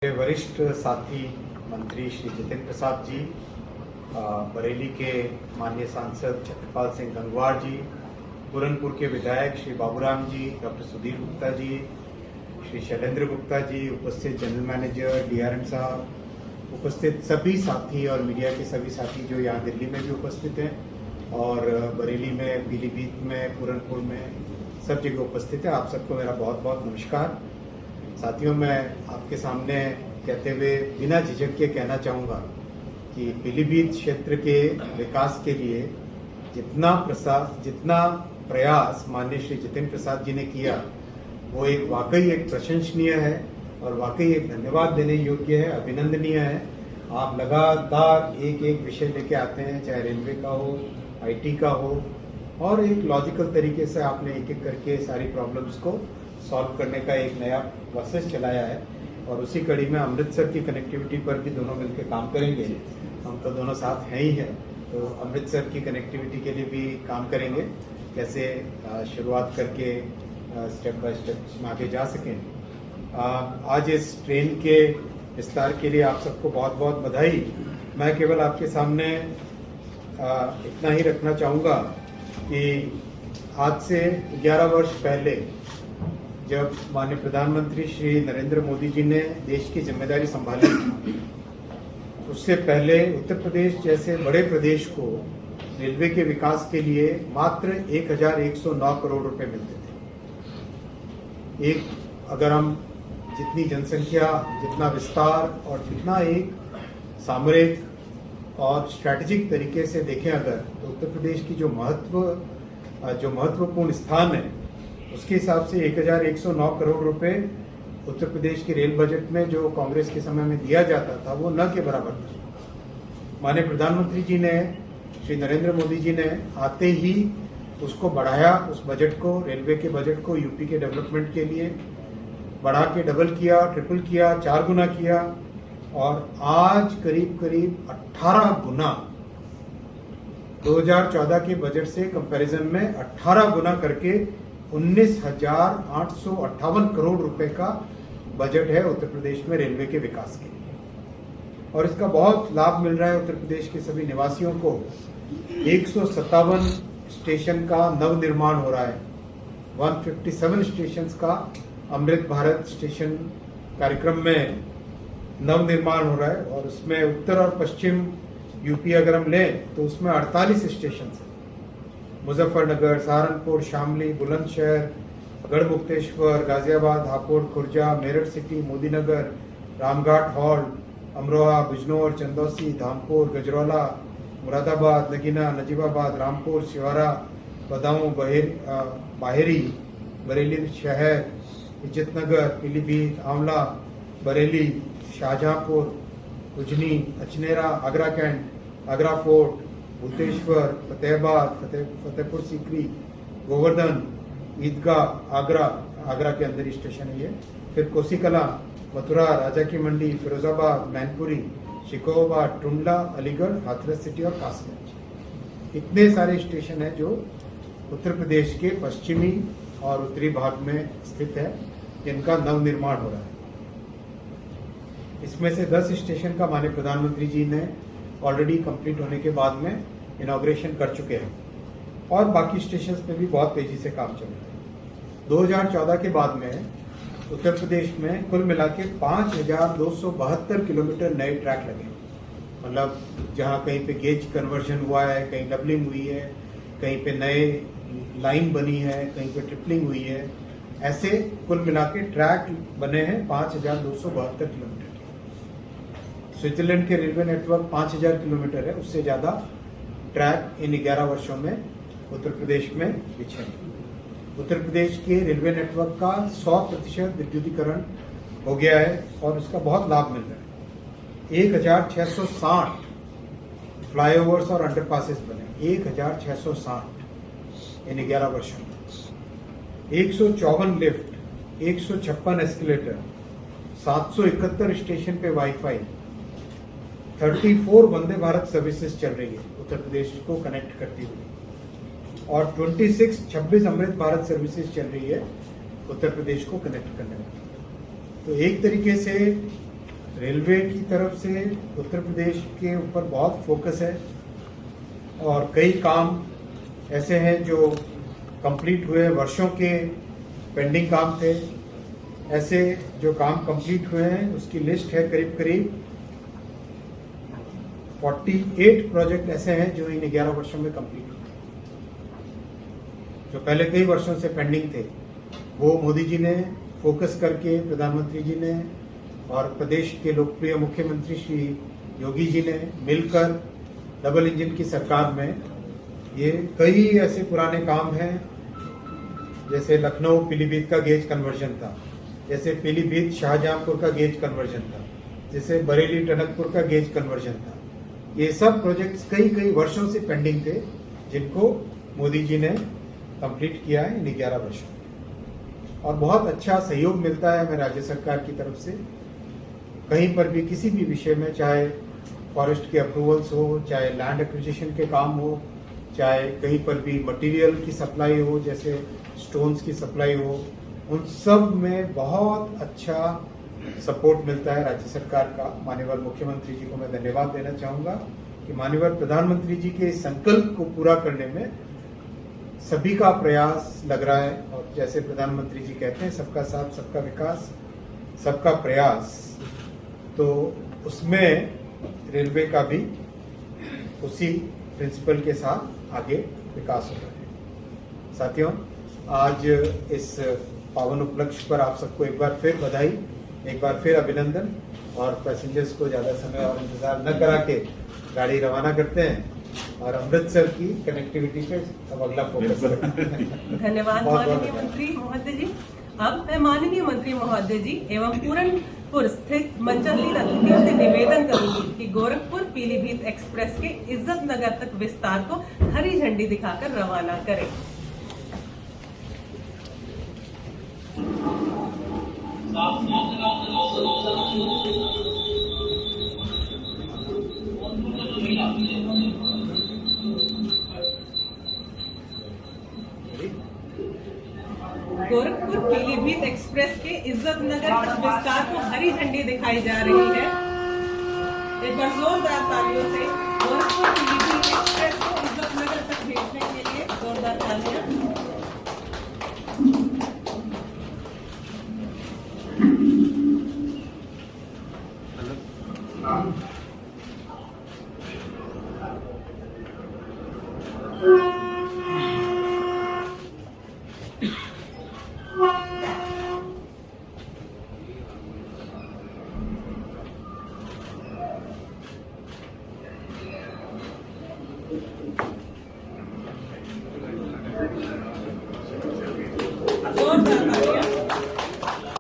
वरिष्ठ साथी मंत्री श्री जितेंद्र प्रसाद जी, बरेली के माननीय सांसद छत्रपाल सिंह गंगवार जी, पूरनपुर के विधायक श्री बाबूराम जी, डॉक्टर सुधीर गुप्ता जी, श्री शैलेंद्र गुप्ता जी, उपस्थित जनरल मैनेजर डीआरएम साहब, उपस्थित सभी साथी और मीडिया के सभी साथी जो यहाँ दिल्ली में भी उपस्थित हैं और बरेली में, पीलीभीत में, पूरनपुर में सब जगह उपस्थित है। आप सबको मेरा बहुत बहुत नमस्कार। साथियों, मैं आपके सामने कहते हुए बिना झिझक के कहना चाहूँगा कि पीलीभीत क्षेत्र के विकास के लिए जितना प्रयास माननीय श्री जितेंद्र प्रसाद जी ने किया वो वाकई एक प्रशंसनीय है और वाकई एक धन्यवाद देने योग्य है, अभिनंदनीय है। आप लगातार एक एक विषय लेके आते हैं, चाहे रेलवे का हो, आईटी का हो, और एक लॉजिकल तरीके से आपने एक एक करके सारी प्रॉब्लम्स को सॉल्व करने का एक नया प्रोसेस चलाया है। और उसी कड़ी में अमृतसर की कनेक्टिविटी पर भी दोनों मिलकर काम करेंगे। हम तो दोनों साथ हैं ही हैं, तो अमृतसर की कनेक्टिविटी के लिए भी काम करेंगे, कैसे शुरुआत करके स्टेप बाय स्टेप आगे जा सकें। आज इस ट्रेन के विस्तार के लिए आप सबको बहुत बहुत बधाई। मैं केवल आपके सामने इतना ही रखना चाहूँगा कि आज से 11 वर्ष पहले जब माननीय प्रधानमंत्री श्री नरेंद्र मोदी जी ने देश की जिम्मेदारी संभाली, उससे पहले उत्तर प्रदेश जैसे बड़े प्रदेश को रेलवे के विकास के लिए मात्र 1109 करोड़ रुपए मिलते थे। अगर हम जितनी जनसंख्या, जितना विस्तार और जितना एक सामरिक और स्ट्रैटेजिक तरीके से देखें अगर, तो उत्तर प्रदेश की जो महत्वपूर्ण स्थान है उसके हिसाब से 1109 करोड़ रुपए उत्तर प्रदेश के रेल बजट में जो कांग्रेस के समय में दिया जाता था वो न के बराबर था। माननीय प्रधानमंत्री जी ने, श्री नरेंद्र मोदी जी ने आते ही उसको बढ़ाया, उस बजट को, रेलवे के बजट को यूपी के डेवलपमेंट के लिए बढ़ा के डबल किया, ट्रिपल किया, 4 गुना किया और आज करीब करीब 18 गुना 2014 के बजट से कंपैरिजन में 18 गुना करके 19,858 करोड़ रुपए का बजट है उत्तर प्रदेश में रेलवे के विकास के लिए। और इसका बहुत लाभ मिल रहा है उत्तर प्रदेश के सभी निवासियों को। 157 स्टेशन का नव निर्माण हो रहा है, 157 स्टेशन का अमृत भारत स्टेशन कार्यक्रम में नव निर्माण हो रहा है और उसमें उत्तर और पश्चिम यूपी अगर हम लें तो उसमें 48 स्टेशन है। मुजफ्फरनगर, सहारनपुर, शामली, बुलंदशहर, गढ़मुक्तेश्वर, गाजियाबाद, हापुड़, खुर्जा, मेरठ सिटी, मोदीनगर, रामघाट हॉल, अमरोहा, बिजनौर, चंदौसी, धामपुर, गजरौला, मुरादाबाद, नगीना, नजीबाबाद, रामपुर, शिवारा, बदाऊं, बाहेरी, बरेली शहर, इज्जतनगर, पीलीभीत, आंवला, बरेली, शाहजहांपुर, उजनी, अचनेरा, आगरा कैंट, आगरा फोर्ट, भूतेश्वर, फतेहाबाद, फतेहपुर सीकरी, गोवर्धन, ईदगाह, आगरा के अंदर स्टेशन है ये, फिर कोसीकला, मथुरा, राजा की मंडी, फिरोजाबाद, मैनपुरी, शिकोहाबाद, टुंडला, अलीगढ़, हाथरस सिटी और कासगंज। इतने सारे स्टेशन है जो उत्तर प्रदेश के पश्चिमी और उत्तरी भाग में स्थित है, जिनका नव निर्माण हो रहा है। इसमें से 10 स्टेशन का माननीय प्रधानमंत्री जी ने ऑलरेडी कंप्लीट होने के बाद में इनॉग्रेशन कर चुके हैं और बाकी स्टेशन पे भी बहुत तेजी से काम चल रहा है। 2014 के बाद में उत्तर प्रदेश में कुल मिला के 5,272 किलोमीटर नए ट्रैक लगे, मतलब जहाँ कहीं पे गेज कन्वर्जन हुआ है, कहीं डबलिंग हुई है, कहीं पे नए लाइन बनी है, कहीं पे ट्रिपलिंग हुई है, ऐसे कुल मिला के ट्रैक बने हैं 5,272 किलोमीटर। स्विट्जरलैंड के रेलवे नेटवर्क 5,000 किलोमीटर है, उससे ज़्यादा ट्रैक इन 11 वर्षों में उत्तर प्रदेश में बिछे हैं। उत्तर प्रदेश के रेलवे नेटवर्क का 100% विद्युतीकरण हो गया है और उसका बहुत लाभ मिल रहा है। 1,660 फ्लाईओवर्स और अंडरपासेस बने, 1,660 इन 11 वर्षों में। 154 लिफ्ट, 156 एस्केलेटर, 771 स्टेशन पे वाईफाई, 34 वंदे भारत सर्विसेज चल रही है उत्तर प्रदेश को कनेक्ट करती हुई और 26 अमृत भारत सर्विसेज चल रही है उत्तर प्रदेश को कनेक्ट करने में। तो एक तरीके से रेलवे की तरफ से उत्तर प्रदेश के ऊपर बहुत फोकस है और कई काम ऐसे हैं जो कंप्लीट हुए, वर्षों के पेंडिंग काम थे। ऐसे जो काम कंप्लीट हुए हैं उसकी लिस्ट है, करीब करीब 48 प्रोजेक्ट ऐसे हैं जो इन 11 वर्षों में कंप्लीट हुए, जो पहले कई वर्षों से पेंडिंग थे। वो मोदी जी ने फोकस करके, प्रधानमंत्री जी ने और प्रदेश के लोकप्रिय मुख्यमंत्री श्री योगी जी ने मिलकर डबल इंजन की सरकार में ये कई ऐसे पुराने काम हैं, जैसे लखनऊ पीलीभीत का गेज कन्वर्जन था, जैसे पीलीभीत शाहजहांपुर का गेज कन्वर्जन था, जैसे बरेली टनकपुर का गेज कन्वर्जन था। ये सब प्रोजेक्ट्स कई वर्षों से पेंडिंग थे, जिनको मोदी जी ने कंप्लीट किया है इन 11 वर्षों में। और बहुत अच्छा सहयोग मिलता है हमें राज्य सरकार की तरफ से। कहीं पर भी किसी भी विषय में, चाहे फॉरेस्ट के अप्रूवल्स हो, चाहे लैंड एक्विजिशन के काम हो, चाहे कहीं पर भी मटेरियल की सप्लाई हो, जैसे स्टोन्स की सप्लाई हो, उन सब में बहुत अच्छा सपोर्ट मिलता है राज्य सरकार का। माननीय मुख्यमंत्री जी को मैं धन्यवाद देना चाहूँगा कि माननीय प्रधानमंत्री जी के इस संकल्प को पूरा करने में सभी का प्रयास लग रहा है। और जैसे प्रधानमंत्री जी कहते हैं, सबका साथ सबका विकास, सबका प्रयास, तो उसमें रेलवे का भी उसी प्रिंसिपल के साथ आगे विकास हो रहा है। साथियों, आज इस पावन उपलक्ष्य पर आप सबको एक बार फिर बधाई, एक बार फिर अभिनंदन। और पैसेंजर्स को ज़्यादा समय और इंतज़ार न करा के गाड़ी रवाना करते हैं और अमृतसर की कनेक्टिविटी पे अब अगला फोकस करते हैं। धन्यवाद माननीय मंत्री महोदय जी। अब मैं माननीय मंत्री महोदय जी एवं पूरनपुर स्थित मंचासीन अतिथियों से निवेदन करूंगी कि गोरखपुर पीलीभीत एक्सप्रेस के इज्जत नगर तक विस्तार को हरी झंडी दिखाकर रवाना करें। गोरखपुर पीलीभीत एक्सप्रेस के इज्जत नगर तक विस्तार को हरी झंडी दिखाई जा रही है। एक बार जोरदार तालियों से गोरखपुर पीलीभीत एक्सप्रेस को इज्जत नगर तक भेजने के लिए जोरदार तालियां।